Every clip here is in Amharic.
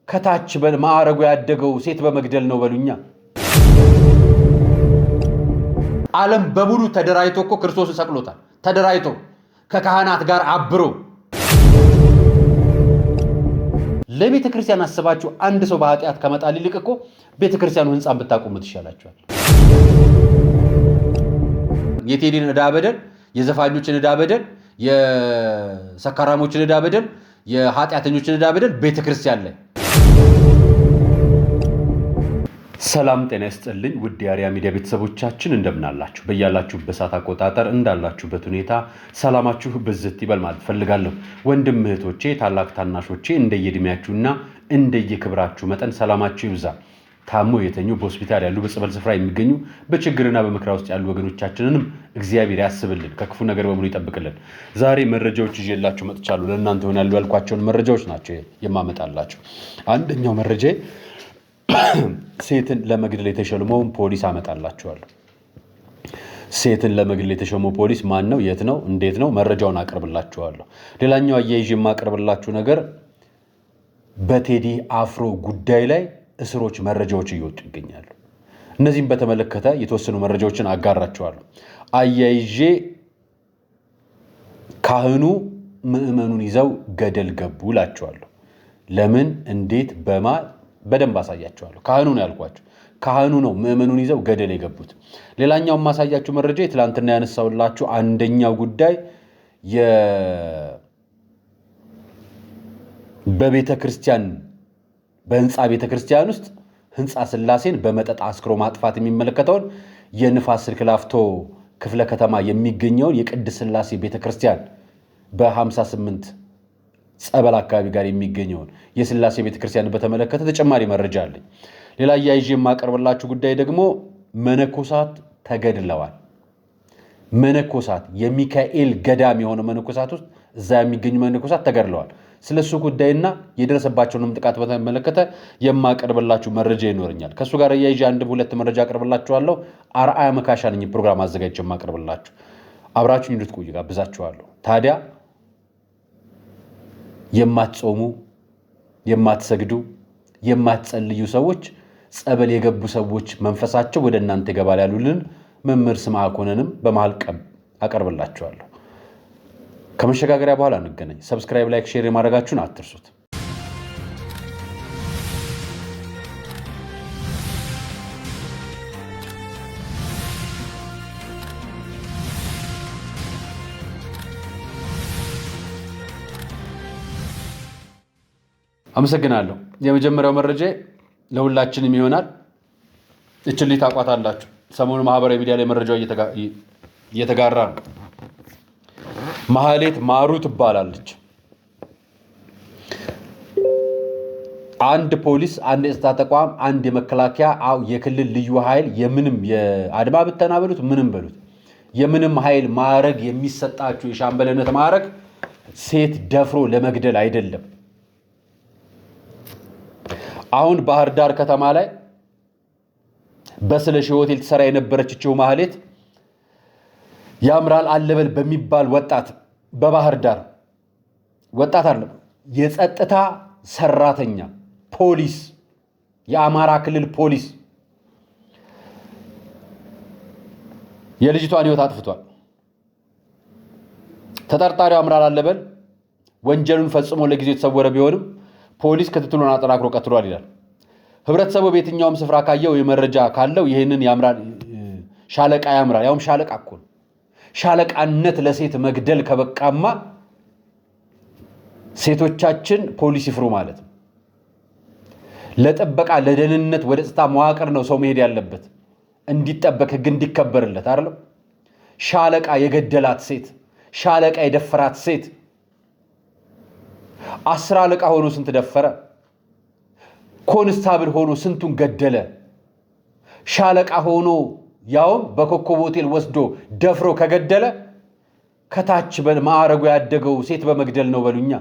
ከታች በማዕረጉ ያደገው ሴት በመግደል ነው በሉኛ። ዓለም በሙሉ ተደራይቶ እኮ ክርስቶስን ሰቅሎታል። ተደራይቶ ከካህናት ጋር አብሮ ለቤተ ክርስቲያን አስባችሁ አንድ ሰው በኃጢአት ከመጣል ይልቅ እኮ ቤተ ክርስቲያኑ ህንጻን ብታቆሙት ይሻላችኋል። የቴዲን ዕዳ በደል፣ የዘፋኞችን ዕዳ በደል፣ የሰካራሞችን ዕዳ በደል፣ የኃጢአተኞችን ዕዳ በደል ቤተ ክርስቲያን ላይ። ሰላም ጤና ይስጥልኝ ውድ የአርያ ሚዲያ ቤተሰቦቻችን እንደምን አላችሁ? በያላችሁበት ሰዓት አቆጣጠር እንዳላችሁበት ሁኔታ ሰላማችሁ ብዝት ይበል ማለት ፈልጋለሁ። ወንድም እህቶቼ፣ ታላቅ ታናሾቼ እንደየእድሜያችሁና እንደየክብራችሁ መጠን ሰላማችሁ ይብዛ። ታሞ የተኙ በሆስፒታል ያሉ በጸበል ስፍራ የሚገኙ በችግርና በመከራ ውስጥ ያሉ ወገኖቻችንንም እግዚአብሔር ያስብልን፣ ከክፉ ነገር በሙሉ ይጠብቅልን። ዛሬ መረጃዎች ይዤላችሁ መጥቻለሁ። ለእናንተ ይሆናሉ ያልኳቸውን መረጃዎች ናቸው የማመጣላችሁ። አንደኛው መረጃ ሴትን ለመግደል የተሾመውን ፖሊስ አመጣላችኋለሁ። ሴትን ለመግደል የተሾመው ፖሊስ ማን ነው? የት ነው? እንዴት ነው? መረጃውን አቀርብላችኋለሁ። ሌላኛው አያይዤ የማቀርብላችሁ ነገር በቴዲ አፍሮ ጉዳይ ላይ እስሮች መረጃዎች እየወጡ ይገኛሉ። እነዚህም በተመለከተ የተወሰኑ መረጃዎችን አጋራችኋለሁ። አያይዤ ካህኑ ምዕመኑን ይዘው ገደል ገቡ እላችኋለሁ። ለምን፣ እንዴት፣ በማ በደንብ አሳያችኋለሁ። ካህኑ ነው ያልኳችሁ። ካህኑ ነው ምዕመኑን ይዘው ገደል የገቡት። ሌላኛው ማሳያችሁ መረጃ ትላንትና ያነሳውላችሁ አንደኛው ጉዳይ በቤተ ክርስቲያን በህንፃ ቤተ ክርስቲያን ውስጥ ህንፃ ስላሴን በመጠጥ አስክሮ ማጥፋት የሚመለከተውን የንፋስ ስልክ ላፍቶ ክፍለ ከተማ የሚገኘውን የቅድስት ስላሴ ቤተ ክርስቲያን በ58 ጸበል አካባቢ ጋር የሚገኘውን የስላሴ ቤተ ክርስቲያን በተመለከተ ተጨማሪ መረጃ አለኝ። ሌላ ያይዤ የማቀርብላችሁ ጉዳይ ደግሞ መነኮሳት ተገድለዋል። መነኮሳት የሚካኤል ገዳም የሆነ መነኮሳት ውስጥ እዛ የሚገኙ መነኮሳት ተገድለዋል። ስለሱ ጉዳይና የደረሰባቸውንም ጥቃት በተመለከተ የማቀርብላችሁ መረጃ ይኖረኛል። ከሱ ጋር ያይዤ አንድ ሁለት መረጃ አቀርብላችኋለሁ። አርአያ መካሻ ነኝ ፕሮግራም አዘጋጅቼ የማቀርብላችሁ። አብራችሁኝ እንድትቆዩ ጋብዛችኋለሁ። ታዲያ የማትጾሙ፣ የማትሰግዱ፣ የማትጸልዩ ሰዎች፣ ጸበል የገቡ ሰዎች መንፈሳቸው ወደ እናንተ ይገባል ያሉልን መምህር ስምዐኮንንም በመሃል አቀርብላችኋለሁ። ከመሸጋገሪያ በኋላ እንገናኝ። ሰብስክራይብ፣ ላይክ፣ ሼር ማድረጋችሁን አትርሱት። አመሰግናለሁ። የመጀመሪያው መረጃ ለሁላችንም ይሆናል። እችሊ ታቋታላችሁ። ሰሞኑ ማህበራዊ ሚዲያ ላይ መረጃው እየተጋራ ነው። ማህሌት ማሩ ትባላለች። አንድ ፖሊስ፣ አንድ የጸጥታ ተቋም፣ አንድ የመከላከያ የክልል ልዩ ኃይል የምንም የአድማ ብተና በሉት ምንም በሉት የምንም ኃይል ማዕረግ የሚሰጣችሁ የሻምበልነት ማዕረግ ሴት ደፍሮ ለመግደል አይደለም። አሁን ባህር ዳር ከተማ ላይ በስለሺ ሆቴል ተሰራ የነበረችው ማህሌት ያምራል አለበል በሚባል ወጣት በባህር ዳር ወጣት አለ የጸጥታ ሰራተኛ ፖሊስ፣ የአማራ ክልል ፖሊስ የልጅቷን ህይወት አጥፍቷል። ተጠርጣሪው ያምራል አለበል ወንጀሉን ፈጽሞ ለጊዜው የተሰወረ ቢሆንም ፖሊስ ክትትሉን አጠናክሮ ቀጥሏል ይላል። ህብረተሰቡ በየትኛውም ስፍራ ካየው የመረጃ ካለው ይህንን ያምራል ሻለቃ ያምራል ያውም ሻለቃ እኮ ሻለቃነት ለሴት መግደል ከበቃማ ሴቶቻችን ፖሊስ ይፍሩ ማለት ነው። ለጥበቃ ለደህንነት ወደ ጸጥታ መዋቅር ነው ሰው መሄድ ያለበት እንዲጠበቅ ህግ እንዲከበርለት አይደለም። ሻለቃ የገደላት ሴት፣ ሻለቃ የደፈራት ሴት 10 አለቃ ሆኖ ስንት ደፈረ? ኮንስታብል ሆኖ ስንቱን ገደለ? ሻለቃ ሆኖ ያውም በኮከብ ሆቴል ወስዶ ደፍሮ ከገደለ ከታች በማዕረጉ ያደገው ሴት በመግደል ነው በሉኛ።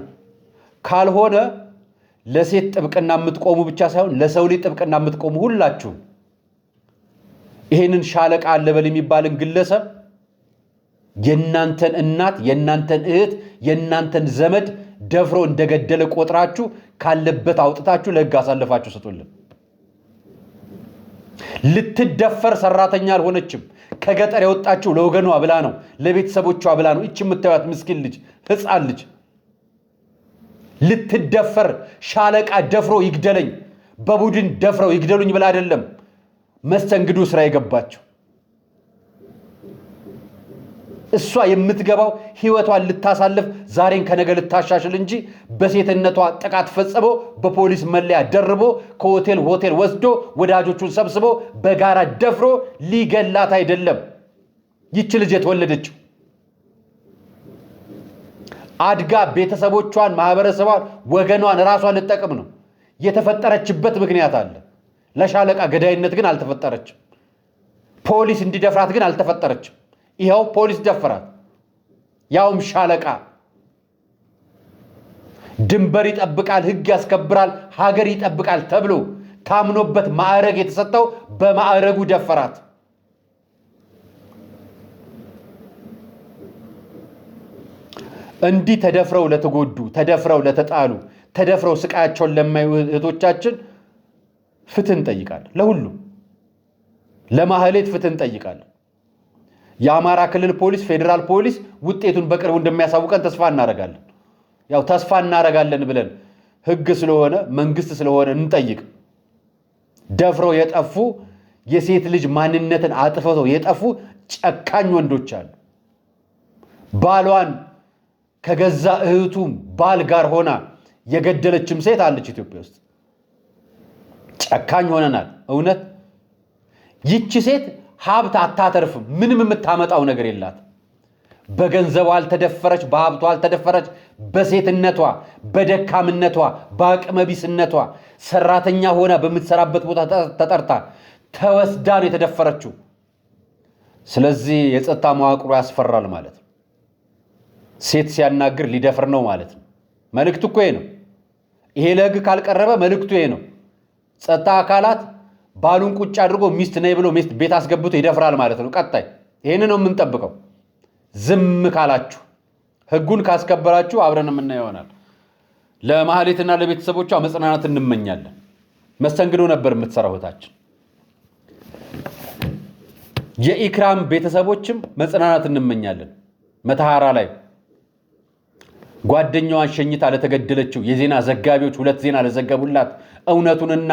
ካልሆነ ለሴት ጥብቅና የምትቆሙ ብቻ ሳይሆን ለሰው ልጅ ጥብቅና የምትቆሙ ሁላችሁ ይሄንን ሻለቃ አለበል የሚባልን ግለሰብ የናንተን እናት፣ የናንተን እህት፣ የናንተን ዘመድ ደፍሮ እንደገደለ ቆጥራችሁ ካለበት አውጥታችሁ ለሕግ አሳልፋችሁ ስጡልን። ልትደፈር ሰራተኛ አልሆነችም። ከገጠር የወጣችው ለወገኗ ብላ ነው፣ ለቤተሰቦቿ ብላ ነው። እቺ የምታዩት ምስኪን ልጅ ሕፃን ልጅ ልትደፈር ሻለቃ ደፍሮ ይግደለኝ በቡድን ደፍረው ይግደሉኝ ብላ አይደለም መስተንግዶ ስራ የገባቸው። እሷ የምትገባው ህይወቷን ልታሳልፍ ዛሬን ከነገ ልታሻሽል እንጂ በሴትነቷ ጥቃት ፈጽሞ በፖሊስ መለያ ደርቦ ከሆቴል ሆቴል ወስዶ ወዳጆቹን ሰብስቦ በጋራ ደፍሮ ሊገላት አይደለም። ይች ልጅ የተወለደችው አድጋ ቤተሰቦቿን፣ ማህበረሰቧን፣ ወገኗን፣ ራሷን ልጠቅም ነው። የተፈጠረችበት ምክንያት አለ። ለሻለቃ ገዳይነት ግን አልተፈጠረችም። ፖሊስ እንዲደፍራት ግን አልተፈጠረችም። ይኸው ፖሊስ ደፈራት፣ ያውም ሻለቃ። ድንበር ይጠብቃል፣ ህግ ያስከብራል፣ ሀገር ይጠብቃል ተብሎ ታምኖበት ማዕረግ የተሰጠው በማዕረጉ ደፈራት። እንዲህ ተደፍረው ለተጎዱ፣ ተደፍረው ለተጣሉ፣ ተደፍረው ስቃያቸውን ለማዩ እህቶቻችን ፍትህ እንጠይቃለን። ለሁሉም ለማህሌት ፍትህ እንጠይቃለን። የአማራ ክልል ፖሊስ፣ ፌዴራል ፖሊስ ውጤቱን በቅርቡ እንደሚያሳውቀን ተስፋ እናረጋለን። ያው ተስፋ እናረጋለን ብለን ህግ ስለሆነ መንግስት ስለሆነ እንጠይቅ። ደፍረው የጠፉ የሴት ልጅ ማንነትን አጥፍተው የጠፉ ጨካኝ ወንዶች አሉ። ባሏን ከገዛ እህቱ ባል ጋር ሆና የገደለችም ሴት አለች ኢትዮጵያ ውስጥ። ጨካኝ ሆነናል እውነት። ይቺ ሴት ሀብት አታተርፍም። ምንም የምታመጣው ነገር የላት። በገንዘቧ አልተደፈረች፣ በሀብቷ አልተደፈረች። በሴትነቷ፣ በደካምነቷ፣ በአቅመቢስነቷ ሰራተኛ ሆና በምትሰራበት ቦታ ተጠርታ ተወስዳ ነው የተደፈረችው። ስለዚህ የጸጥታ መዋቅሩ ያስፈራል ማለት ነው። ሴት ሲያናግር ሊደፍር ነው ማለት ነው። መልእክቱ እኮ ይሄ ነው። ይሄ ለህግ ካልቀረበ መልእክቱ ይሄ ነው። ጸጥታ አካላት ባሉን ቁጭ አድርጎ ሚስት ነይ ብሎ ሚስት ቤት አስገብቶ ይደፍራል ማለት ነው። ቀጣይ ይሄን ነው የምንጠብቀው። ዝም ካላችሁ፣ ህጉን ካስከበራችሁ አብረን የምናየው ይሆናል። ለማህሌትና ለቤተሰቦቿ መጽናናት እንመኛለን። መስተንግዶ ነበር የምትሰራው እህታችን። የኢክራም ቤተሰቦችም መጽናናት እንመኛለን። መተሃራ ላይ ጓደኛዋን ሸኝታ ለተገደለችው የዜና ዘጋቢዎች ሁለት ዜና ለዘገቡላት እውነቱንና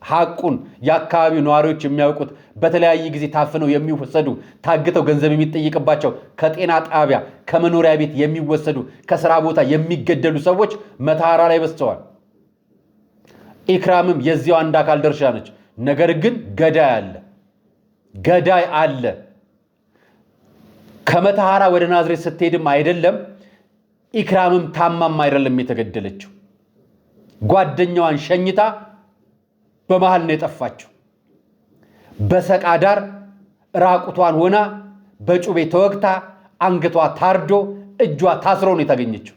ሐቁን የአካባቢው ነዋሪዎች የሚያውቁት በተለያየ ጊዜ ታፍነው የሚወሰዱ ታግተው ገንዘብ የሚጠይቅባቸው ከጤና ጣቢያ ከመኖሪያ ቤት የሚወሰዱ ከስራ ቦታ የሚገደሉ ሰዎች መተሃራ ላይ በዝተዋል። ኢክራምም የዚያው አንድ አካል ድርሻ ነች። ነገር ግን ገዳይ አለ። ከመተሃራ ወደ ናዝሬት ስትሄድም አይደለም፣ ኢክራምም ታማም አይደለም የተገደለችው። ጓደኛዋን ሸኝታ በመሃል ነው የጠፋችው። በሰቃዳር ራቁቷን ሆና በጩቤ ተወግታ አንገቷ ታርዶ እጇ ታስሮ ነው የተገኘችው።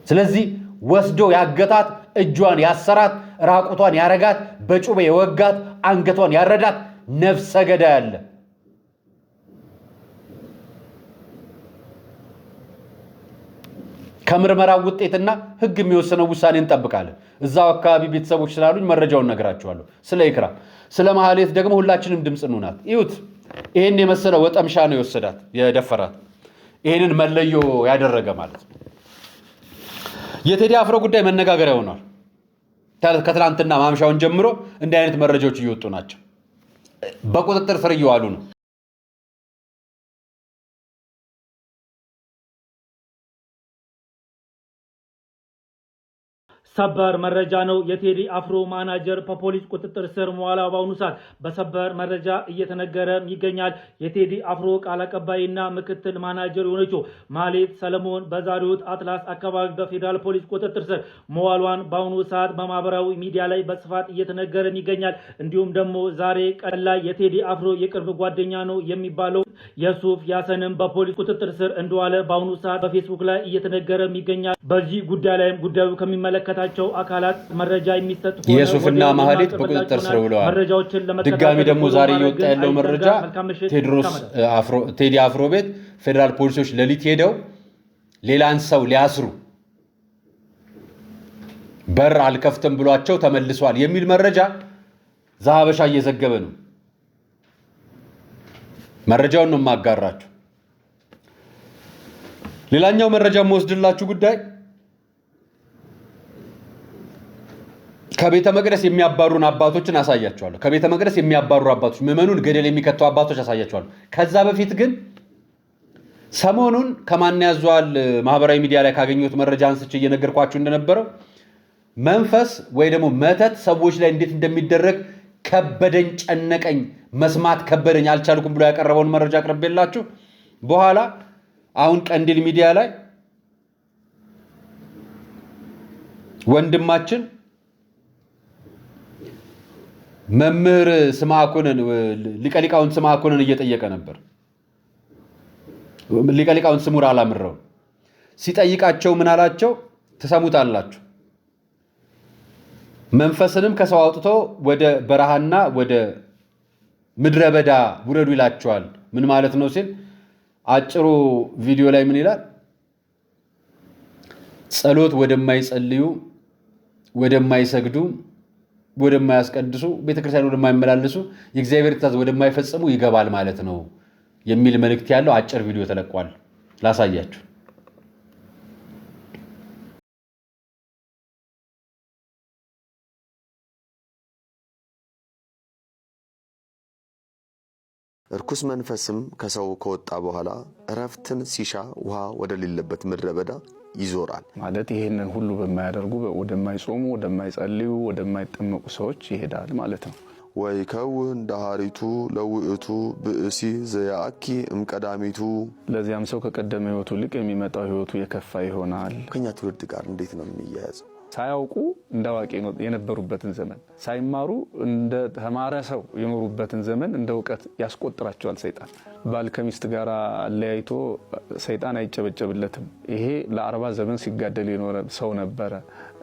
ስለዚህ ወስዶ ያገታት፣ እጇን ያሰራት፣ ራቁቷን ያረጋት፣ በጩቤ የወጋት፣ አንገቷን ያረዳት ነፍሰ ገዳይ አለ። ከምርመራ ውጤትና ህግ የሚወሰነው ውሳኔ እንጠብቃለን። እዛው አካባቢ ቤተሰቦች ስላሉኝ መረጃውን ነግራችኋለሁ። ስለ ኢክራም፣ ስለ ማህሌት ደግሞ ሁላችንም ድምጽ እንሆናት። ይሁት ይሄን የመሰለ ወጠምሻ ነው የወሰዳት የደፈራት፣ ይሄንን መለዮ ያደረገ ማለት ነው። የቴዲ አፍሮ ጉዳይ መነጋገሪያ ሆኗል። ከትናንትና ማምሻውን ጀምሮ እንዲህ አይነት መረጃዎች እየወጡ ናቸው። በቁጥጥር ስር እየዋሉ ነው። ሰበር መረጃ ነው። የቴዲ አፍሮ ማናጀር በፖሊስ ቁጥጥር ስር መዋሏ በአሁኑ ሰዓት በሰበር መረጃ እየተነገረ ይገኛል። የቴዲ አፍሮ ቃል አቀባይና ምክትል ማናጀር የሆነችው ማህሌት ሰለሞን በዛሬው አትላስ አካባቢ በፌዴራል ፖሊስ ቁጥጥር ስር መዋሏን በአሁኑ ሰዓት በማህበራዊ ሚዲያ ላይ በስፋት እየተነገረ ይገኛል። እንዲሁም ደግሞ ዛሬ ቀን ላይ የቴዲ አፍሮ የቅርብ ጓደኛ ነው የሚባለው የሱፍ ያሰንም በፖሊስ ቁጥጥር ስር እንደዋለ በአሁኑ ሰዓት በፌስቡክ ላይ እየተነገረ ይገኛል። በዚህ ጉዳይ ላይም ጉዳዩ ከሚመለከታቸው አካላት መረጃ የሚሰጥ የሱፍና ማህሌት በቁጥጥር ስር ውለዋል። ድጋሚ ደግሞ ዛሬ እየወጣ ያለው መረጃ ቴዲ አፍሮ ቤት ፌዴራል ፖሊሶች ሌሊት ሄደው ሌላን ሰው ሊያስሩ በር አልከፍተም ብሏቸው ተመልሷል የሚል መረጃ ዘሀበሻ እየዘገበ ነው። መረጃውን ነው ማጋራችሁ። ሌላኛው መረጃ የምወስድላችሁ ጉዳይ ከቤተ መቅደስ የሚያባሩን አባቶችን አሳያቸዋለሁ። ከቤተ መቅደስ የሚያባሩ አባቶች፣ ምዕመኑን ገደል የሚከቱ አባቶች አሳያቸዋለሁ። ከዛ በፊት ግን ሰሞኑን ከማን ያዟል ማህበራዊ ሚዲያ ላይ ካገኘሁት መረጃ አንስቼ እየነገርኳችሁ እንደነበረው መንፈስ ወይ ደግሞ መተት ሰዎች ላይ እንዴት እንደሚደረግ ከበደኝ፣ ጨነቀኝ፣ መስማት ከበደኝ፣ አልቻልኩም ብሎ ያቀረበውን መረጃ አቅርቤላችሁ በኋላ አሁን ቀንዲል ሚዲያ ላይ ወንድማችን መምህር ስምዐኮንን ሊቀሊቃውን ስምዐኮንን እየጠየቀ ነበር። ሊቀሊቃውን ስሙር አላምረው ሲጠይቃቸው ምን አላቸው? ትሰሙታላችሁ። መንፈስንም ከሰው አውጥቶ ወደ በረሃና ወደ ምድረ በዳ ውረዱ ይላቸዋል። ምን ማለት ነው ሲል አጭሩ ቪዲዮ ላይ ምን ይላል? ጸሎት ወደማይጸልዩ፣ ወደማይሰግዱ፣ ወደማያስቀድሱ፣ ቤተክርስቲያን ወደማይመላለሱ፣ የእግዚአብሔር ትእዛዝ ወደማይፈጽሙ ይገባል ማለት ነው የሚል መልእክት ያለው አጭር ቪዲዮ ተለቋል። ላሳያችሁ። እርኩስ መንፈስም ከሰው ከወጣ በኋላ እረፍትን ሲሻ ውሃ ወደሌለበት ምድረ በዳ ይዞራል። ማለት ይሄንን ሁሉ በማያደርጉ ወደማይጾሙ፣ ወደማይጸልዩ፣ ወደማይጠመቁ ሰዎች ይሄዳል ማለት ነው። ወይ ከውን ዳሃሪቱ ለውእቱ ብእሲ ዘያአኪ እምቀዳሚቱ። ለዚያም ሰው ከቀደመ ህይወቱ ልቅ የሚመጣው ህይወቱ የከፋ ይሆናል። ከኛ ትውልድ ጋር እንዴት ነው የሚያያዘው? ሳያውቁ እንዳዋቂ የነበሩበትን ዘመን፣ ሳይማሩ እንደ ተማረ ሰው የኖሩበትን ዘመን እንደ እውቀት ያስቆጥራቸዋል ሰይጣን። ባል ከሚስት ጋር አለያይቶ ሰይጣን አይጨበጨብለትም። ይሄ ለ40 ዘመን ሲጋደል የኖረ ሰው ነበረ፣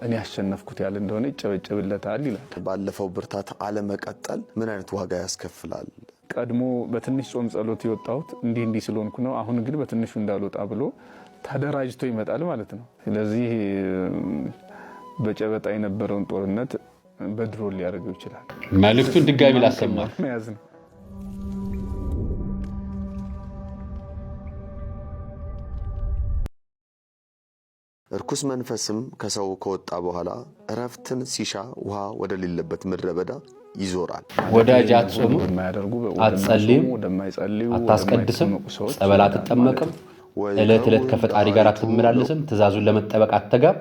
እኔ ያሸነፍኩት ያለ እንደሆነ ይጨበጨብለታል ይላል። ባለፈው ብርታት አለመቀጠል ምን አይነት ዋጋ ያስከፍላል? ቀድሞ በትንሽ ጾም ጸሎት የወጣሁት እንዲህ ስለሆንኩ ነው፣ አሁን ግን በትንሹ እንዳልወጣ ብሎ ተደራጅቶ ይመጣል ማለት ነው። ስለዚህ በጨበጣ የነበረውን ጦርነት በድሮን ሊያደርገው ይችላል። መልእክቱን ድጋሚ ላሰማ መያዝ ነው። እርኩስ መንፈስም ከሰው ከወጣ በኋላ እረፍትን ሲሻ ውሃ ወደሌለበት ምድረ በዳ ይዞራል። ወዳጅ አትጾሙ፣ አትጸልይም፣ አታስቀድስም፣ ጸበል አትጠመቅም፣ ዕለት ዕለት ከፈጣሪ ጋር አትመላለስም፣ ትእዛዙን ለመጠበቅ አትተጋም።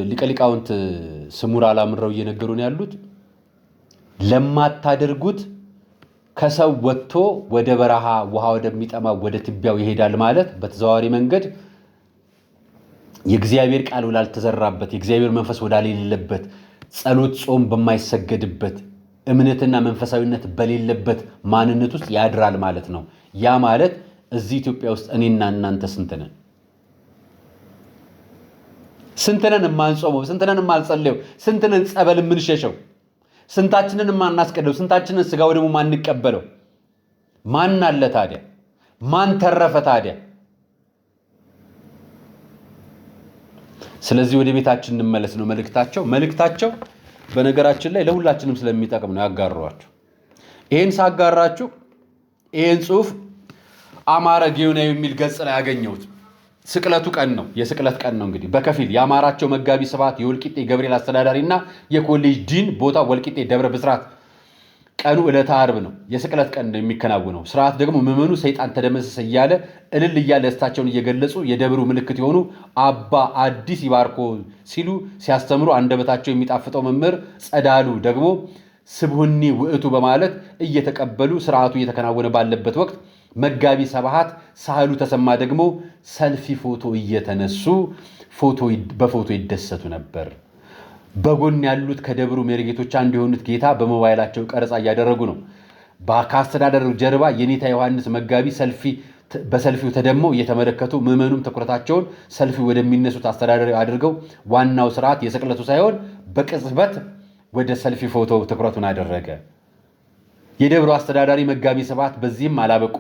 ሊቀሊቃውንት ስሙር አላምረው እየነገሩን ያሉት ለማታደርጉት ከሰው ወጥቶ ወደ በረሃ ውሃ ወደሚጠማ ወደ ትቢያው ይሄዳል ማለት በተዘዋዋሪ መንገድ የእግዚአብሔር ቃል ወዳልተዘራበት፣ የእግዚአብሔር መንፈስ ወዳሌለበት፣ ጸሎት ጾም በማይሰገድበት፣ እምነትና መንፈሳዊነት በሌለበት ማንነት ውስጥ ያድራል ማለት ነው። ያ ማለት እዚህ ኢትዮጵያ ውስጥ እኔና እናንተ ስንት ነን? ስንት ነን የማንጾመው? ስንት ነን የማንጸልየው? ስንት ነን ጸበል የምንሸሸው? ስንታችንን የማናስቀደው? ስንታችንን ስጋ ወደሙ ማንቀበለው? ማን አለ ታዲያ? ማን ተረፈ ታዲያ? ስለዚህ ወደ ቤታችን እንመለስ ነው መልእክታቸው። በነገራችን ላይ ለሁላችንም ስለሚጠቅም ነው ያጋሯችሁ። ይሄን ሳጋራችሁ ይሄን ጽሁፍ አማረ ጊዮናዊ የሚል ገጽ ላይ ያገኘሁት ስቅለቱ ቀን ነው። የስቅለት ቀን ነው እንግዲህ በከፊል ያማራቸው መጋቢ ስብሐት የወልቂጤ ገብርኤል አስተዳዳሪና የኮሌጅ ዲን ቦታ ወልቂጤ ደብረ ብስራት ቀኑ ዕለተ ዓርብ ነው። የስቅለት ቀን ነው የሚከናወነው። ስርዓት ደግሞ ምዕመኑ ሰይጣን ተደመሰሰ እያለ እልል እያለ ደስታቸውን እየገለጹ የደብሩ ምልክት የሆኑ አባ አዲስ ይባርኮ ሲሉ ሲያስተምሩ አንደበታቸው የሚጣፍጠው መምህር ጸዳሉ ደግሞ ስብሁኒ ውእቱ በማለት እየተቀበሉ ስርዓቱ እየተከናወነ ባለበት ወቅት መጋቢ ስብሐት ሳህሉ ተሰማ ደግሞ ሰልፊ ፎቶ እየተነሱ በፎቶ ይደሰቱ ነበር። በጎን ያሉት ከደብሩ መሪጌቶች አንዱ የሆኑት ጌታ በሞባይላቸው ቀረጻ እያደረጉ ነው። ከአስተዳደሩ ጀርባ የኔታ ዮሐንስ መጋቢ በሰልፊው ተደመው እየተመለከቱ ምዕመኑም ትኩረታቸውን ሰልፊው ወደሚነሱት አስተዳዳሪ አድርገው ዋናው ስርዓት የስቅለቱ ሳይሆን በቅጽበት ወደ ሰልፊ ፎቶ ትኩረቱን አደረገ። የደብሩ አስተዳዳሪ መጋቢ ስብሐት በዚህም አላበቁ።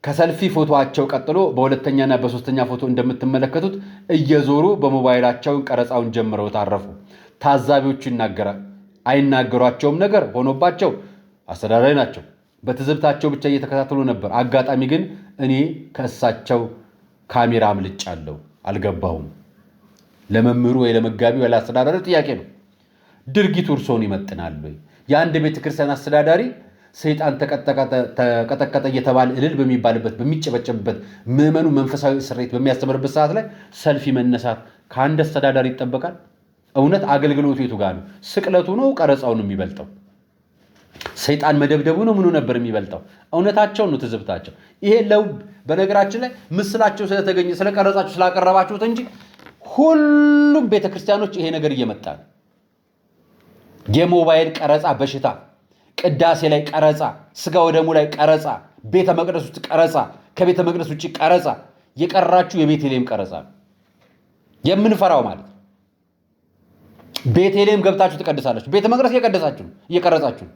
ከሰልፊ ፎቶአቸው ቀጥሎ በሁለተኛና በሶስተኛ ፎቶ እንደምትመለከቱት እየዞሩ በሞባይላቸው ቀረጻውን ጀምረው ታረፉ። ታዛቢዎቹ አይናገሯቸውም ነገር ሆኖባቸው አስተዳዳሪ ናቸው። በትዝብታቸው ብቻ እየተከታተሉ ነበር። አጋጣሚ ግን እኔ ከእሳቸው ካሜራ አምልጫለሁ፣ አልገባሁም። ለመምህሩ ወይ ለመጋቢው ወይ ለአስተዳዳሪ ጥያቄ ነው። ድርጊቱ እርሶን ይመጥናል ወይ? የአንድ ቤተክርስቲያን አስተዳዳሪ ሰይጣን ተቀጠቀጠ እየተባለ እልል በሚባልበት በሚጨበጨብበት ምዕመኑ መንፈሳዊ ስሬት በሚያስተምርበት ሰዓት ላይ ሰልፊ መነሳት ከአንድ አስተዳዳሪ ይጠበቃል? እውነት አገልግሎቱ የቱ ጋር ነው? ስቅለቱ ነው ቀረጻው ነው የሚበልጠው? ሰይጣን መደብደቡ ነው ምኑ ነበር የሚበልጠው? እውነታቸው ነው ትዝብታቸው። ይሄ በነገራችን ላይ ምስላቸው ስለተገኘ ስለቀረጻችሁ ስላቀረባችሁት እንጂ ሁሉም ቤተክርስቲያኖች ይሄ ነገር እየመጣ ነው። የሞባይል ቀረጻ በሽታ፣ ቅዳሴ ላይ ቀረጻ፣ ስጋ ወደሙ ላይ ቀረጻ፣ ቤተ መቅደስ ውስጥ ቀረጻ፣ ከቤተ መቅደስ ውጭ ቀረጻ። የቀራችሁ የቤተልሔም ቀረጻ ነው የምንፈራው ማለት። ቤተልሔም ገብታችሁ ትቀድሳላችሁ፣ ቤተ መቅደስ እየቀረጻችሁ።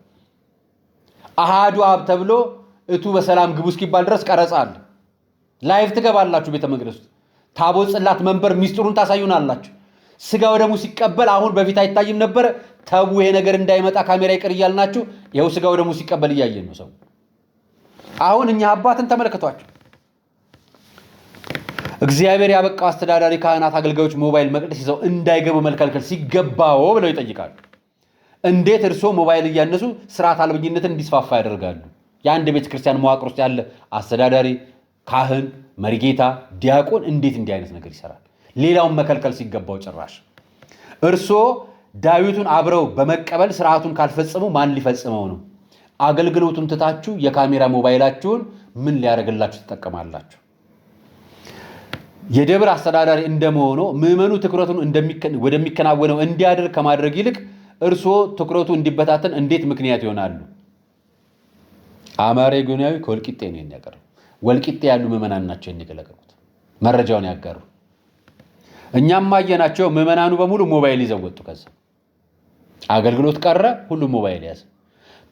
አሃዱ አብ ተብሎ እቱ በሰላም ግቡ እስኪባል ድረስ ቀረጻ አለ። ላይቭ ትገባላችሁ ቤተ መቅደስ ውስጥ። ታቦት ጽላት መንበር ሚስጥሩን ታሳዩናላችሁ። ስጋ ወደሙ ሲቀበል አሁን በፊት አይታይም ነበር። ተው ይሄ ነገር እንዳይመጣ ካሜራ ይቅር እያልናችሁ ይኸው ስጋ ወደሙ ሲቀበል እያየን ነው ሰው። አሁን እኛ አባትን ተመልከቷቸው። እግዚአብሔር ያበቃው አስተዳዳሪ ካህናት፣ አገልጋዮች ሞባይል መቅደስ ይዘው እንዳይገቡ መከልከል ሲገባው ብለው ይጠይቃሉ። እንዴት እርሶ ሞባይል እያነሱ ስርዓት አልበኝነትን እንዲስፋፋ ያደርጋሉ? የአንድ ቤተክርስቲያን መዋቅር ውስጥ ያለ አስተዳዳሪ፣ ካህን፣ መሪጌታ፣ ዲያቆን እንዴት እንዲህ አይነት ነገር ይሰራል? ሌላውን መከልከል ሲገባው ጭራሽ እርሶ ዳዊቱን አብረው በመቀበል ስርዓቱን ካልፈጸሙ ማን ሊፈጽመው ነው? አገልግሎቱን ትታችሁ የካሜራ ሞባይላችሁን ምን ሊያደርግላችሁ ትጠቀማላችሁ? የደብር አስተዳዳሪ እንደመሆኑ ምዕመኑ ትኩረቱን ወደሚከናወነው እንዲያደርግ ከማድረግ ይልቅ እርሶ ትኩረቱ እንዲበታተን እንዴት ምክንያት ይሆናሉ? አማሬ ጎናዊ ከወልቂጤ ነው የሚያቀርበው። ወልቂጤ ያሉ ምዕመናን ናቸው የሚገለገሉት፣ መረጃውን ያጋሩ። እኛም ማየናቸው ምዕመናኑ በሙሉ ሞባይል ይዘው ወጡ። ከዛ አገልግሎት ቀረ፣ ሁሉም ሞባይል ያዘ።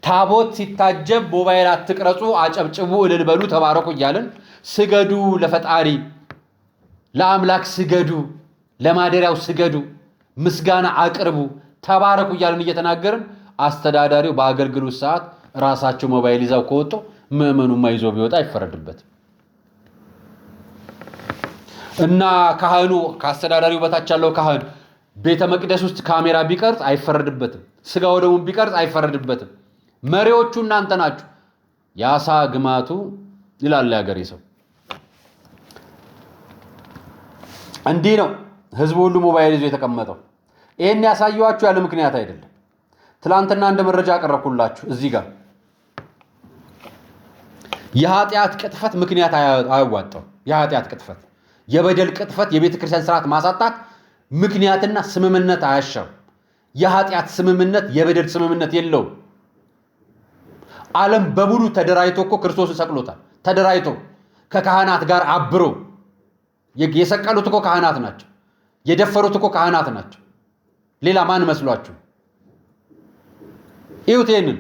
ታቦት ሲታጀብ ሞባይል አትቅረጹ፣ አጨብጭቡ፣ እልል በሉ፣ ተባረኩ እያልን ስገዱ፣ ለፈጣሪ ለአምላክ ስገዱ፣ ለማደሪያው ስገዱ፣ ምስጋና አቅርቡ፣ ተባረኩ እያልን እየተናገርን አስተዳዳሪው በአገልግሎት ሰዓት ራሳቸው ሞባይል ይዘው ከወጡ ምዕመኑማ ይዞ ቢወጣ አይፈረድበትም። እና ካህኑ ከአስተዳዳሪው በታች ያለው ካህን ቤተ መቅደስ ውስጥ ካሜራ ቢቀርጽ አይፈረድበትም። ስጋ ወደሙ ቢቀርጽ አይፈረድበትም። መሪዎቹ እናንተ ናችሁ። ያሳ ግማቱ ይላል ያገሬ ሰው። እንዲህ ነው ህዝቡ ሁሉ ሞባይል ይዞ የተቀመጠው። ይሄን ያሳየዋችሁ ያለ ምክንያት አይደለም። ትላንትና እንደ መረጃ አቀረብኩላችሁ እዚህ ጋር የኃጢአት ቅጥፈት ምክንያት አያዋጣው። የኃጢአት ቅጥፈት፣ የበደል ቅጥፈት፣ የቤተ ክርስቲያን ስርዓት ማሳጣት ምክንያትና ስምምነት አያሻው። የኃጢአት ስምምነት የበደል ስምምነት የለውም። ዓለም በሙሉ ተደራይቶ እኮ ክርስቶስን ሰቅሎታል። ተደራይቶ ከካህናት ጋር አብሮ የሰቀሉት እኮ ካህናት ናቸው። የደፈሩት እኮ ካህናት ናቸው። ሌላ ማን መስሏችሁ? ይሁት ይሄንን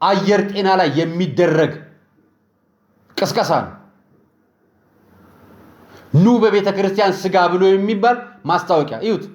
አየር ጤና ላይ የሚደረግ ቅስቀሳ ነው። ኑ በቤተ ክርስቲያን ስጋ ብሎ የሚባል ማስታወቂያ ይሁት።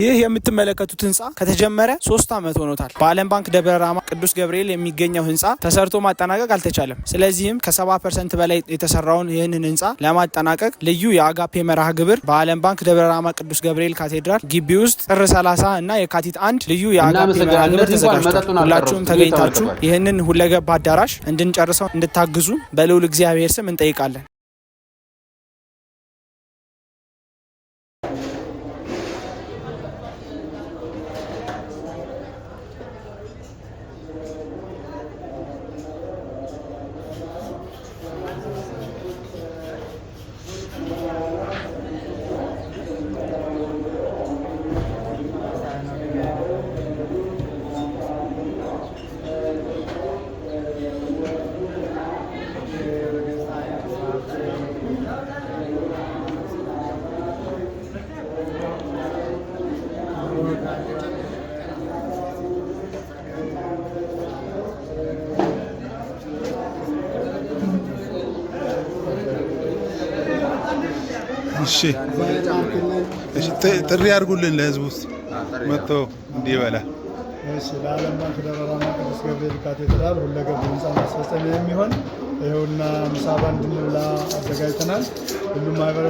ይህ የምትመለከቱት ህንፃ ከተጀመረ 3 ዓመት ሆኖታል። በዓለም ባንክ ደብረ ራማ ቅዱስ ገብርኤል የሚገኘው ህንፃ ተሰርቶ ማጠናቀቅ አልተቻለም። ስለዚህም ከ70% በላይ የተሰራውን ይህንን ህንፃ ለማጠናቀቅ ልዩ የአጋፔ መርሃ ግብር በዓለም ባንክ ደብረ ራማ ቅዱስ ገብርኤል ካቴድራል ግቢ ውስጥ ጥር 30 እና የካቲት 1 ልዩ የአጋፔ መርሃ ግብር ተዘጋጅቷል። ሁላችሁም ተገኝታችሁ ይህንን ሁለገብ አዳራሽ እንድንጨርሰው እንድታግዙ በልዑል እግዚአብሔር ስም እንጠይቃለን። እሺ ጥሪ አድርጉልን ለህዝቡ ውስጥ መጥቶ እንዲበላ። እሺ ለዓለም ባንክ ደብረ ራማ ቅዱስ ገብርኤል ካቴድራል ሁለገብ ህንፃ ማስፈጸሚያ የሚሆን ይኸውና ምሳ እንድንበላ አዘጋጅተናል። ሁሉም ማህበረ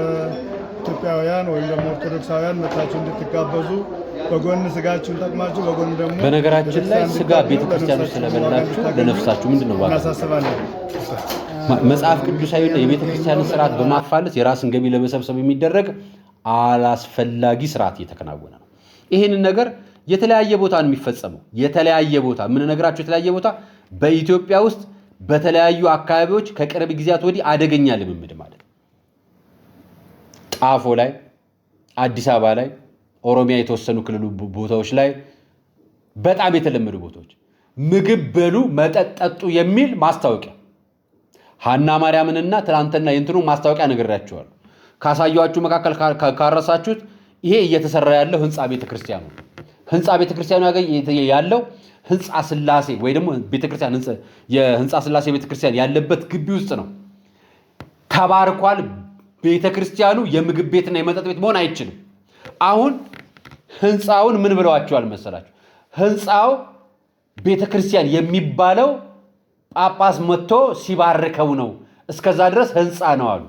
ኢትዮጵያውያን ወይም ደግሞ ኦርቶዶክሳውያን መጥታችሁ እንድትጋበዙ በጎን ስጋችሁን ጠቅማችሁ በጎን ደግሞ በነገራችን ላይ ስጋ ቤተክርስቲያኑ ስለበላችሁ ለነፍሳችሁ ምንድን ነው ዋጋ? እናሳስባለን። መጽሐፍ ቅዱሳዊና የቤተክርስቲያንን ስርዓት በማፋለስ የራስን ገቢ ለመሰብሰብ የሚደረግ አላስፈላጊ ስርዓት እየተከናወነ ነው። ይህንን ነገር የተለያየ ቦታ ነው የሚፈጸመው። የተለያየ ቦታ የምንነግራችሁ የተለያየ ቦታ በኢትዮጵያ ውስጥ በተለያዩ አካባቢዎች ከቅርብ ጊዜያት ወዲህ አደገኛ ልምምድ ማለት ጣፎ ላይ፣ አዲስ አበባ ላይ፣ ኦሮሚያ የተወሰኑ ክልሉ ቦታዎች ላይ በጣም የተለመዱ ቦታዎች ምግብ በሉ መጠጥ ጠጡ የሚል ማስታወቂያ ሀና ማርያምንና ትናንትና የእንትኑ ማስታወቂያ ነግሬያችኋለሁ። ካሳያችሁ መካከል ካረሳችሁት ይሄ እየተሰራ ያለው ህንፃ ቤተክርስቲያኑ ህንፃ ቤተክርስቲያኑ ያለው ህንፃ ስላሴ ወይ ደግሞ ቤተክርስቲያን የህንፃ ስላሴ ቤተክርስቲያን ያለበት ግቢ ውስጥ ነው። ተባርኳል። ቤተክርስቲያኑ የምግብ ቤትና የመጠጥ ቤት መሆን አይችልም። አሁን ህንፃውን ምን ብለዋቸዋል መሰላችሁ? ህንፃው ቤተክርስቲያን የሚባለው ጳጳስ መጥቶ ሲባርከው ነው። እስከዛ ድረስ ህንፃ ነው አሉ።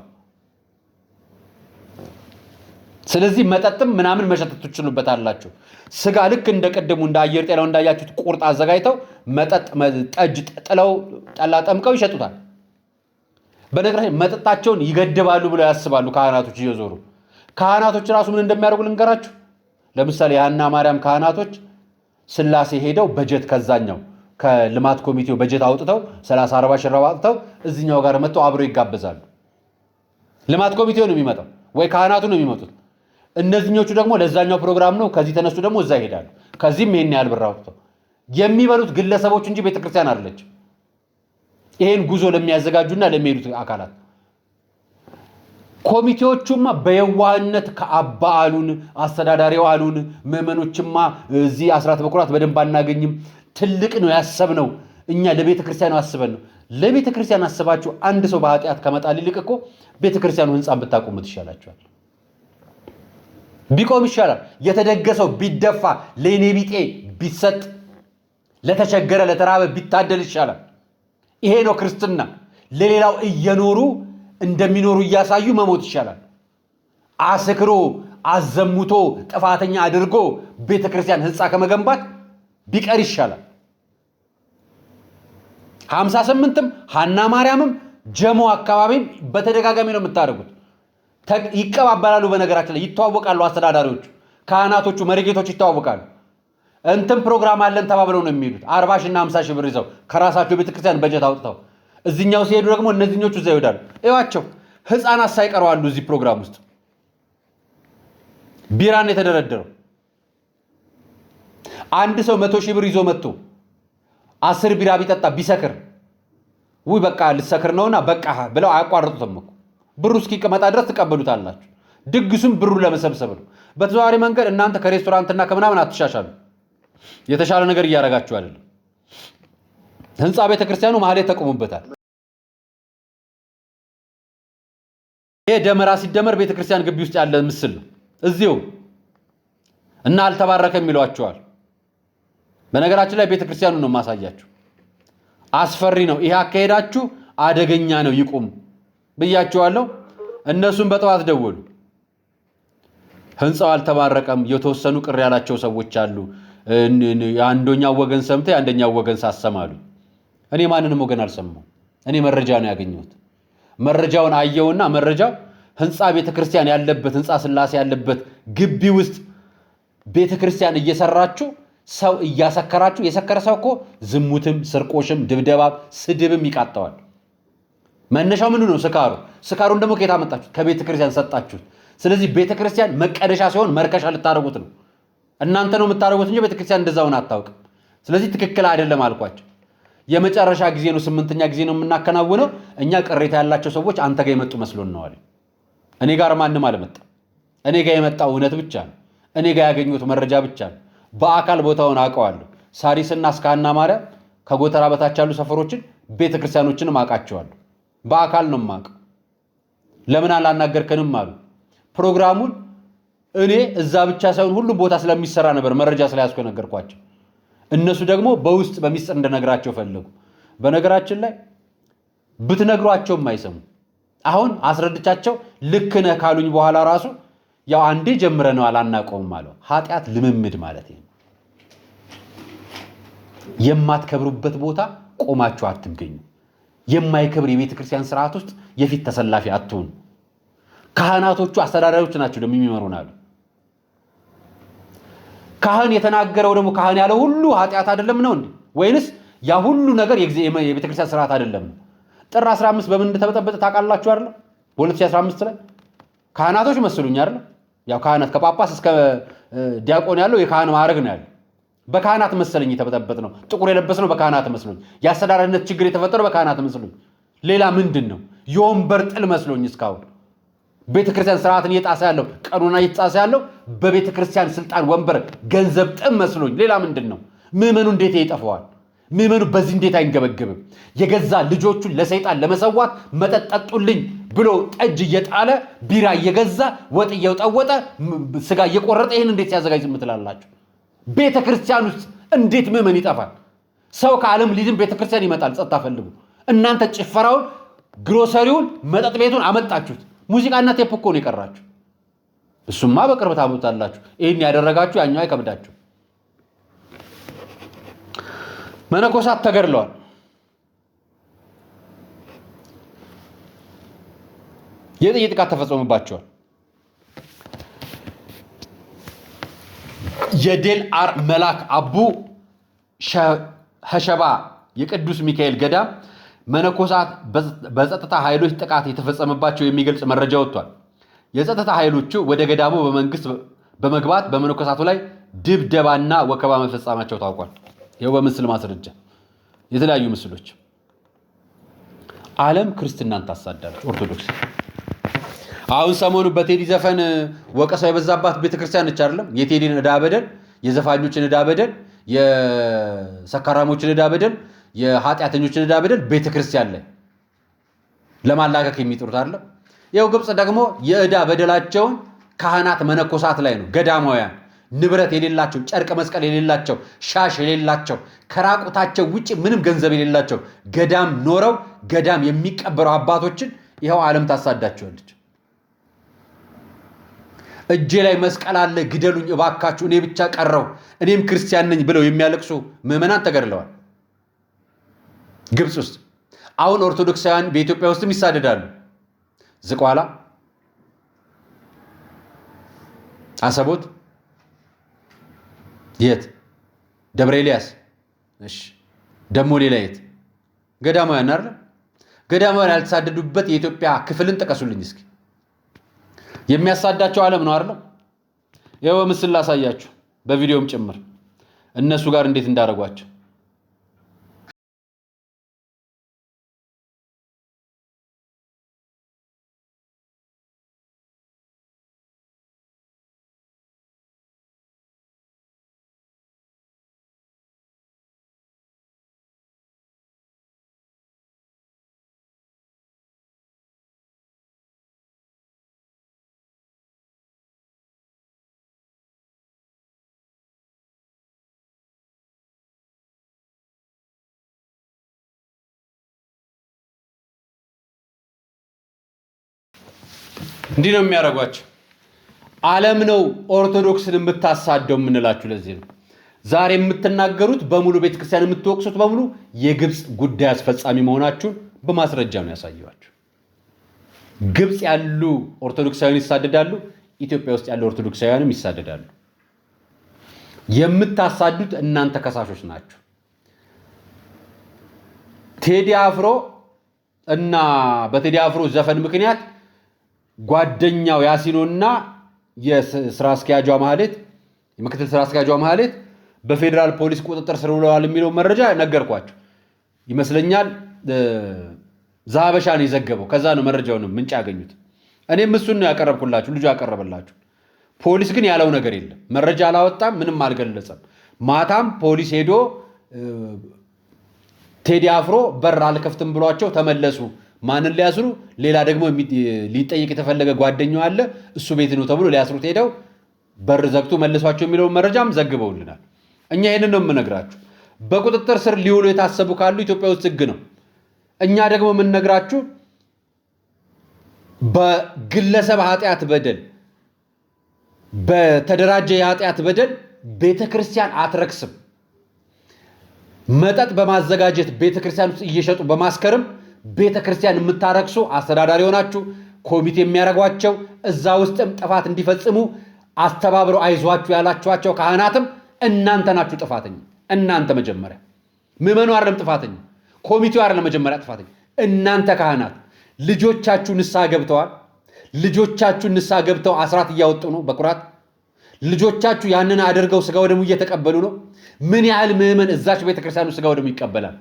ስለዚህ መጠጥም ምናምን መሸጥ ትችሉበታላችሁ። ስጋ ልክ እንደቀደሙ እንደ አየር ጤናው እንዳያችሁት ቁርጥ አዘጋጅተው መጠጥ ጠጅ ጥለው ጠላ ጠምቀው ይሸጡታል። በነገራችን መጠጣቸውን ይገድባሉ ብለው ያስባሉ ካህናቶች እየዞሩ። ካህናቶች ራሱ ምን እንደሚያደርጉ ልንገራችሁ። ለምሳሌ የሀና ማርያም ካህናቶች ስላሴ ሄደው በጀት ከዛኛው ከልማት ኮሚቴው በጀት አውጥተው 30-40 ሺህ ብር አውጥተው እዚህኛው ጋር መጥተው አብረው ይጋበዛሉ። ልማት ኮሚቴው ነው የሚመጣው ወይ ካህናቱ ነው የሚመጡት። እነዚህኞቹ ደግሞ ለዛኛው ፕሮግራም ነው። ከዚህ ተነሱ ደግሞ እዛ ይሄዳሉ። ከዚህም ይሄን ያህል ብር አውጥተው የሚበሉት ግለሰቦች እንጂ ቤተክርስቲያን አይደለች። ይሄን ጉዞ ለሚያዘጋጁና ለሚሄዱት አካላት ኮሚቴዎቹማ በየዋህነት ከአባ አሉን አስተዳዳሪው አሉን ምዕመኖችማ እዚህ አስራት በኩራት በደንብ አናገኝም፣ ትልቅ ነው ያሰብነው እኛ ለቤተክርስቲያኑ አስበን ነው። ለቤተክርስቲያን አስባችሁ አንድ ሰው በኃጢአት ከመጣል ይልቅ እኮ ቤተክርስቲያኑ ህንፃን ብታቆሙት ይሻላችኋል። ቢቆም ይሻላል። የተደገሰው ቢደፋ ለኔ ቢጤ ቢሰጥ ለተቸገረ ለተራበ ቢታደል ይሻላል። ይሄ ነው ክርስትና። ለሌላው እየኖሩ እንደሚኖሩ እያሳዩ መሞት ይሻላል። አስክሮ አዘሙቶ ጥፋተኛ አድርጎ ቤተክርስቲያን ህንፃ ከመገንባት ቢቀር ይሻላል። 58ም ሀና ማርያምም ጀሞ አካባቢም በተደጋጋሚ ነው የምታደርጉት። ይቀባበላሉ። በነገራችን ላይ ይተዋወቃሉ። አስተዳዳሪዎቹ፣ ካህናቶቹ፣ መሪጌቶች ይተዋወቃሉ። እንትን ፕሮግራም አለን ተባብለው ነው የሚሄዱት። 40 ሺና 50 ሺህ ብር ይዘው ከራሳቸው ቤተክርስቲያን በጀት አውጥተው እዚህኛው ሲሄዱ ደግሞ እነዚህኞቹ እዛ ይሄዳሉ። እዋቸው ህፃናት ሳይቀሩ አሉ እዚህ ፕሮግራም ውስጥ። ቢራን የተደረደረው አንድ ሰው 100 ሺህ ብር ይዞ መጥቶ 10 ቢራ ቢጠጣ ቢሰክር ውይ በቃ ልሰክር ነውና በቃ ብለው አያቋርጡትም እኮ። ብሩ እስኪቀመጣ ድረስ ትቀበሉታላችሁ። ድግሱም ብሩ ለመሰብሰብ ነው። በተዘዋዋሪ መንገድ እናንተ ከሬስቶራንትና ከምናምን አትሻሻሉ። የተሻለ ነገር እያደረጋችሁ አይደለም። ህንፃ ቤተክርስቲያኑ ማህሌት ተቆሙበታል። ይሄ ደመራ ሲደመር ቤተክርስቲያን ግቢ ውስጥ ያለ ምስል ነው። እዚሁ እና አልተባረከም ይሏቸዋል። በነገራችን ላይ ቤተክርስቲያኑ ነው ማሳያችሁ። አስፈሪ ነው። ይሄ አካሄዳችሁ አደገኛ ነው። ይቁም ብያችኋለሁ። እነሱም በጠዋት ደወሉ። ህንፃው አልተባረቀም። የተወሰኑ ቅር ያላቸው ሰዎች አሉ። የአንደኛው ወገን ሰምተ የአንደኛው ወገን ሳሰማሉ። እኔ ማንንም ወገን አልሰማው። እኔ መረጃ ነው ያገኘሁት። መረጃውን አየውና መረጃው ህንፃ ቤተክርስቲያን ያለበት ህንፃ ስላሴ ያለበት ግቢ ውስጥ ቤተክርስቲያን እየሰራችሁ ሰው እያሰከራችሁ። የሰከረ ሰው እኮ ዝሙትም፣ ስርቆሽም፣ ድብደባም፣ ስድብም ይቃጠዋል። መነሻው ምንድን ነው? ስካሩ። ስካሩን ደግሞ ከየት አመጣችሁት? ከቤተክርስቲያን ሰጣችሁት። ስለዚህ ቤተክርስቲያን መቀደሻ ሲሆን መርከሻ ልታደርጉት ነው። እናንተ ነው የምታደርጉት እንጂ ቤተክርስቲያን እንደዛውን አታውቅም። ስለዚህ ትክክል አይደለም አልኳቸው። የመጨረሻ ጊዜ ነው፣ 8ኛ ጊዜ ነው የምናከናውነው። እኛ ቅሬታ ያላቸው ሰዎች አንተ ጋር የመጡ መስሎን ነው አለ። እኔ ጋር ማንም አልመጣም። እኔ ጋር የመጣው እውነት ብቻ ነው። እኔ ጋር ያገኙት መረጃ ብቻ ነው። በአካል ቦታውን አውቀዋለሁ። ሳሪስና እስከ ሀና ማርያም ከጎተራ በታች ያሉ ሰፈሮችን ቤተክርስቲያኖችንም አውቃቸዋለሁ። በአካል ነው የማውቀው። ለምን አላናገርከንም አሉ። ፕሮግራሙን እኔ እዛ ብቻ ሳይሆን ሁሉም ቦታ ስለሚሰራ ነበር መረጃ ስለያዝኩ ነገርኳቸው። እነሱ ደግሞ በውስጥ በሚስጥር እንደነግራቸው ፈለጉ። በነገራችን ላይ ብትነግሯቸውም አይሰሙ። አሁን አስረድቻቸው ልክ ነህ ካሉኝ በኋላ ራሱ ያው አንዴ ጀምረነው አላናቀውም ማለት ኃጢአት ልምምድ ማለት ነው። የማትከብሩበት ቦታ ቆማችሁ አትገኙ። የማይከብር የቤተ ክርስቲያን ስርዓት ውስጥ የፊት ተሰላፊ አትሁኑ። ካህናቶቹ አስተዳዳሪዎች ናቸው ደግሞ የሚመሩን አሉ። ካህን የተናገረው ደግሞ ካህን ያለው ሁሉ ኃጢአት አይደለም ነው እንዴ? ወይንስ ያ ሁሉ ነገር የቤተ ክርስቲያን ስርዓት አይደለም? ጥር 15 በምን እንደተበጠበጠ ታውቃላችሁ አይደል? በ2015 ላይ ካህናቶች መስሉኝ አይደል? ያው ካህናት ከጳጳስ እስከ ዲያቆን ያለው የካህን ማዕረግ ነው ያለው። በካህናት መሰለኝ የተበጠበጠ ነው። ጥቁር የለበስነው በካህናት መስሎኝ፣ የአስተዳዳሪነት ችግር የተፈጠረው በካህናት መስሎኝ። ሌላ ምንድን ነው? የወንበር ጥል መስሎኝ እስካሁን ቤተክርስቲያን ስርዓትን እየጣሰ ያለው ቀኖና እየተጣሰ ያለው በቤተክርስቲያን ስልጣን ወንበር ገንዘብ ጥም መስሎኝ። ሌላ ምንድን ነው? ምዕመኑ እንዴት ይጠፋዋል? ምዕመኑ በዚህ እንዴት አይንገበገብም? የገዛ ልጆቹን ለሰይጣን ለመሰዋት መጠጥ ጠጡልኝ ብሎ ጠጅ እየጣለ ቢራ እየገዛ ወጥ እየወጠወጠ ስጋ እየቆረጠ ይህን እንዴት ሲያዘጋጅ ምትላላችሁ? ቤተክርስቲያን ውስጥ እንዴት ምዕመን ይጠፋል? ሰው ከዓለም ሊድን ቤተክርስቲያን ይመጣል። ጸጥታ ፈልጉ። እናንተ ጭፈራውን፣ ግሮሰሪውን፣ መጠጥ ቤቱን አመጣችሁት። ሙዚቃና ቴፕ እኮ ነው የቀራችሁ። እሱማ በቅርብ ታመጣላችሁ። ይህን ያደረጋችሁ ያኛው አይከብዳችሁ። መነኮሳት ተገድለዋል። የጥይት ጥቃት ተፈጽሞባቸዋል። የዴል አር መላክ አቡ ሸባ የቅዱስ ሚካኤል ገዳም መነኮሳት በጸጥታ ኃይሎች ጥቃት የተፈጸመባቸው የሚገልጽ መረጃ ወጥቷል። የጸጥታ ኃይሎቹ ወደ ገዳሙ በመንግስት በመግባት በመነኮሳቱ ላይ ድብደባና ወከባ መፈጸማቸው ታውቋል። ይኸው በምስል ማስረጃ፣ የተለያዩ ምስሎች። ዓለም ክርስትናን ታሳዳለች። ኦርቶዶክስ አሁን ሰሞኑ በቴዲ ዘፈን ወቀሳው የበዛባት ቤተክርስቲያን ነች አይደለም? የቴዲን ዕዳ በደል፣ የዘፋኞችን ዕዳ በደል፣ የሰካራሞችን ዕዳ በደል፣ የኃጢአተኞችን ዕዳ በደል ቤተክርስቲያን ላይ ለማላከክ የሚጥሩት አይደለም? ይኸው ግብፅ ደግሞ የዕዳ በደላቸውን ካህናት መነኮሳት ላይ ነው። ገዳማውያን ንብረት የሌላቸው፣ ጨርቅ መስቀል የሌላቸው፣ ሻሽ የሌላቸው፣ ከራቁታቸው ውጭ ምንም ገንዘብ የሌላቸው ገዳም ኖረው ገዳም የሚቀበሩ አባቶችን ይኸው ዓለም ታሳዳቸዋለች። እጄ ላይ መስቀል አለ ግደሉኝ እባካችሁ እኔ ብቻ ቀረው እኔም ክርስቲያን ነኝ ብለው የሚያለቅሱ ምዕመናን ተገድለዋል ግብፅ ውስጥ። አሁን ኦርቶዶክሳውያን በኢትዮጵያ ውስጥም ይሳደዳሉ። ዝቋላ፣ አሰቦት፣ የት ደብረ ኤልያስ፣ እሺ ደሞ ሌላ የት? ገዳማውያን አይደል? ገዳማውያን ያልተሳደዱበት የኢትዮጵያ ክፍልን ጥቀሱልኝ እስኪ። የሚያሳዳቸው ዓለም ነው አይደል? ይኸው ምስል ላሳያችሁ በቪዲዮም ጭምር እነሱ ጋር እንዴት እንዳደረጓቸው። እንዲህ ነው የሚያደርጓቸው። ዓለም ነው ኦርቶዶክስን የምታሳደው የምንላችሁ ለዚህ ነው። ዛሬ የምትናገሩት በሙሉ ቤተክርስቲያን የምትወቅሱት በሙሉ የግብፅ ጉዳይ አስፈጻሚ መሆናችሁን በማስረጃ ነው ያሳየዋችሁ። ግብፅ ያሉ ኦርቶዶክሳውያን ይሳደዳሉ፣ ኢትዮጵያ ውስጥ ያሉ ኦርቶዶክሳውያንም ይሳደዳሉ። የምታሳዱት እናንተ ከሳሾች ናችሁ። ቴዲ አፍሮ እና በቴዲ አፍሮ ዘፈን ምክንያት ጓደኛው ያሲኖና የስራ አስኪያጇ ማህሌት የምክትል ስራ አስኪያጇ ማህሌት በፌዴራል ፖሊስ ቁጥጥር ስር ውለዋል የሚለው መረጃ ነገርኳችሁ ይመስለኛል። ዛበሻ ነው የዘገበው። ከዛ ነው መረጃውን ምንጭ ያገኙት። እኔም እሱን ነው ያቀረብኩላችሁ፣ ልጁ ያቀረበላችሁ። ፖሊስ ግን ያለው ነገር የለም። መረጃ አላወጣም፣ ምንም አልገለጸም። ማታም ፖሊስ ሄዶ ቴዲ አፍሮ በር አልከፍትም ብሏቸው ተመለሱ ማንን ሊያስሩ? ሌላ ደግሞ ሊጠየቅ የተፈለገ ጓደኛው አለ እሱ ቤት ነው ተብሎ ሊያስሩት ሄደው በር ዘግቶ መልሷቸው የሚለውን መረጃም ዘግበውልናል። እኛ ይሄንን ነው የምነግራችሁ። በቁጥጥር ስር ሊውሉ የታሰቡ ካሉ ኢትዮጵያ ውስጥ ህግ ነው። እኛ ደግሞ የምንነግራችሁ በግለሰብ ኃጢአት በደል በተደራጀ የኃጢአት በደል ቤተክርስቲያን አትረክስም። መጠጥ በማዘጋጀት ቤተክርስቲያን ውስጥ እየሸጡ በማስከርም ቤተክርስቲያን የምታረክሱ አስተዳዳሪ ሆናችሁ ኮሚቴ የሚያደርጓቸው እዛ ውስጥም ጥፋት እንዲፈጽሙ አስተባብረው አይዟችሁ ያላችኋቸው ካህናትም እናንተ ናችሁ ጥፋተኛ። እናንተ መጀመሪያ ምዕመኑ አይደለም ጥፋተኛ፣ ኮሚቴው አይደለም መጀመሪያ ጥፋተኛ። እናንተ ካህናት ልጆቻችሁ ንስሐ ገብተዋል። ልጆቻችሁ ንስሐ ገብተው አስራት እያወጡ ነው በኩራት። ልጆቻችሁ ያንን አድርገው ስጋ ወደሙ እየተቀበሉ ነው። ምን ያህል ምዕመን እዛች ቤተክርስቲያኑ ስጋ ወደሙ ይቀበላል?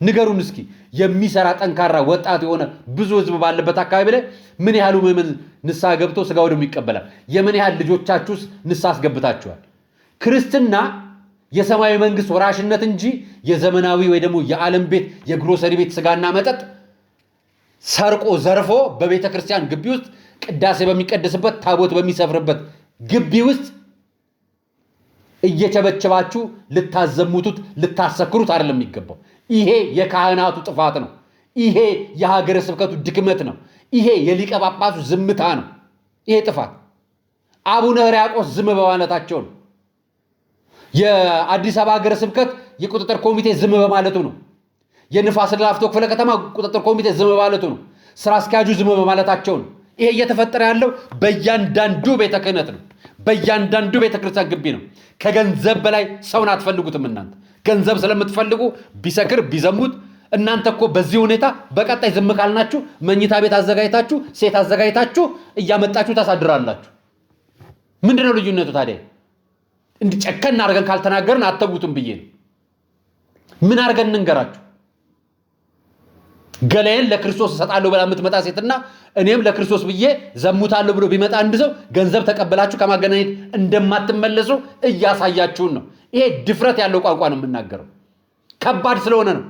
ንገሩን እስኪ። የሚሰራ ጠንካራ ወጣት የሆነ ብዙ ህዝብ ባለበት አካባቢ ላይ ምን ያህሉ ምዕመን ንስሐ ገብቶ ስጋ ወደሙ ይቀበላል? የምን ያህል ልጆቻችሁስ ንስሐ አስገብታችኋል? ክርስትና የሰማያዊ መንግስት ወራሽነት እንጂ የዘመናዊ ወይ ደግሞ የዓለም ቤት የግሮሰሪ ቤት ስጋና መጠጥ ሰርቆ ዘርፎ በቤተ ክርስቲያን ግቢ ውስጥ ቅዳሴ በሚቀደስበት ታቦት በሚሰፍርበት ግቢ ውስጥ እየቸበቸባችሁ ልታዘሙቱት ልታሰክሩት አይደለም የሚገባው። ይሄ የካህናቱ ጥፋት ነው። ይሄ የሀገረ ስብከቱ ድክመት ነው። ይሄ የሊቀ ጳጳሱ ዝምታ ነው። ይሄ ጥፋት አቡነ ሕርያቆስ ዝም በማለታቸው ነው። የአዲስ አበባ ሀገረ ስብከት የቁጥጥር ኮሚቴ ዝም በማለቱ ነው። የንፋስ ስልክ ላፍቶ ክፍለ ከተማ ቁጥጥር ኮሚቴ ዝም በማለቱ ነው። ስራ አስኪያጁ ዝም በማለታቸው ነው። ይሄ እየተፈጠረ ያለው በእያንዳንዱ ቤተ ክህነት ነው። በእያንዳንዱ ቤተክርስቲያን ግቢ ነው። ከገንዘብ በላይ ሰውን አትፈልጉትም እናንተ። ገንዘብ ስለምትፈልጉ ቢሰክር ቢዘሙት እናንተ እኮ በዚህ ሁኔታ በቀጣይ ዝም ካልናችሁ መኝታ ቤት አዘጋጅታችሁ ሴት አዘጋጅታችሁ እያመጣችሁ ታሳድራላችሁ። ምንድነው ልዩነቱ ታዲያ? እንዲጨከን አድርገን ካልተናገርን አተጉትም ብዬ ነው። ምን አድርገን እንንገራችሁ? ገላዬን ለክርስቶስ እሰጣለሁ ብላ የምትመጣ ሴትና እኔም ለክርስቶስ ብዬ ዘሙታለሁ ብሎ ቢመጣ አንድ ሰው ገንዘብ ተቀበላችሁ ከማገናኘት እንደማትመለሱ እያሳያችሁን ነው። ይሄ ድፍረት ያለው ቋንቋ ነው የምናገረው። ከባድ ስለሆነ ነው።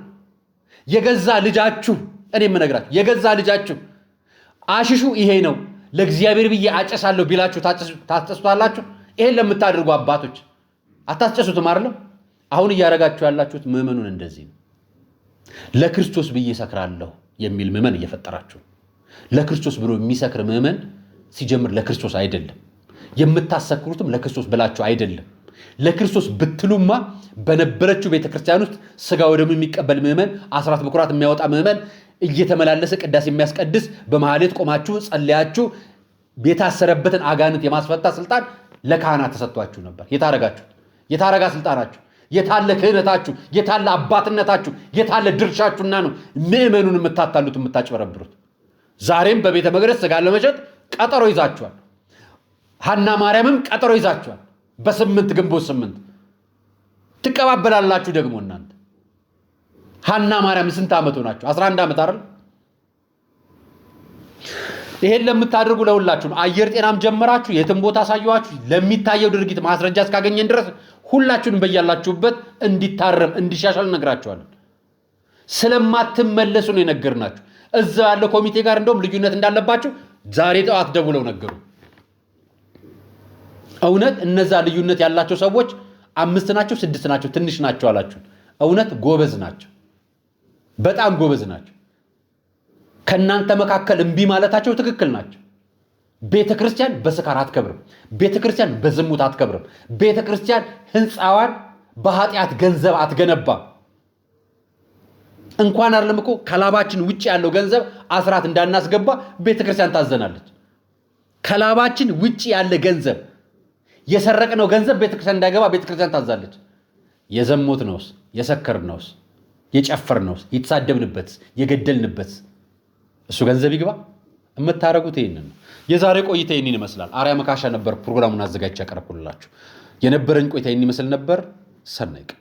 የገዛ ልጃችሁ እኔ የምነግራችሁ የገዛ ልጃችሁ አሽሹ ይሄ ነው ለእግዚአብሔር ብዬ አጨሳለሁ ቢላችሁ ታስጨሱታላችሁ? ይሄን ለምታደርጉ አባቶች አታስጨሱትም አይደለም? አሁን እያረጋችሁ ያላችሁት ምዕመኑን እንደዚህ ነው። ለክርስቶስ ብዬ ሰክራለሁ የሚል ምዕመን እየፈጠራችሁ። ለክርስቶስ ብሎ የሚሰክር ምዕመን ሲጀምር ለክርስቶስ አይደለም። የምታሰክሩትም ለክርስቶስ ብላችሁ አይደለም። ለክርስቶስ ብትሉማ በነበረችው ቤተክርስቲያን ውስጥ ስጋ ወደሙ የሚቀበል ምዕመን፣ አስራት በኩራት የሚያወጣ ምዕመን እየተመላለሰ ቅዳሴ የሚያስቀድስ በማህሌት ቆማችሁ ጸልያችሁ የታሰረበትን አጋንንት የማስፈታ ስልጣን ለካህናት ተሰጥቷችሁ ነበር። የታረጋችሁት? የታረጋ ስልጣናችሁ የታለ? ክህነታችሁ የታለ? አባትነታችሁ የታለ? ድርሻችሁና ነው ምዕመኑን የምታታሉት የምታጭበረብሩት። ዛሬም በቤተ መቅደስ ስጋ ለመሸጥ ቀጠሮ ይዛችኋል። ሐና ማርያምም ቀጠሮ ይዛችኋል። ግንቦት 8 ትቀባበላላችሁ። ደግሞ እናንተ ሐና ማርያም ስንት ዓመት ሆናችሁ? 11 ዓመት አይደል? ይሄን ለምታደርጉ ለሁላችሁ አየር ጤናም ጀመራችሁ፣ የትም ቦታ አሳየዋችሁ። ለሚታየው ድርጊት ማስረጃ እስካገኘን ድረስ ሁላችሁንም በያላችሁበት እንዲታረም እንዲሻሻል ነግራችኋለን። ስለማትመለሱ ነው የነገርናችሁ። እዛ ያለው ኮሚቴ ጋር እንደውም ልዩነት እንዳለባችሁ ዛሬ ጠዋት ደውለው ነገሩ። እውነት እነዛ ልዩነት ያላቸው ሰዎች 5 ናቸው 6 ናቸው ትንሽ ናቸው አላችሁ። እውነት ጎበዝ ናቸው፣ በጣም ጎበዝ ናቸው። ከናንተ መካከል እምቢ ማለታቸው ትክክል ናቸው። ቤተክርስቲያን በስካር አትከብርም። ቤተክርስቲያን በዝሙት አትከብርም። ቤተክርስቲያን ህንፃዋን በኃጢአት ገንዘብ አትገነባም። እንኳን አይደለም እኮ ከላባችን ውጪ ያለው ገንዘብ አስራት እንዳናስገባ ቤተክርስቲያን ታዘናለች። ከላባችን ውጪ ያለ ገንዘብ የሰረቅነው ገንዘብ ቤተክርስቲያን እንዳይገባ ቤተክርስቲያን ታዛለች። የዘሞት ነውስ፣ የሰከር ነውስ፣ የጨፈር ነውስ፣ የተሳደብንበት፣ የገደልንበት እሱ ገንዘብ ይግባ? የምታረጉት ይሄንን ነው። የዛሬ ቆይታ ይሄንን ይመስላል። አርያ መካሻ ነበር ፕሮግራሙን አዘጋጅቼ ያቀርብኩላችሁ። የነበረኝ ቆይታ ይሄን ይመስል ነበር። ሰናይ ቀን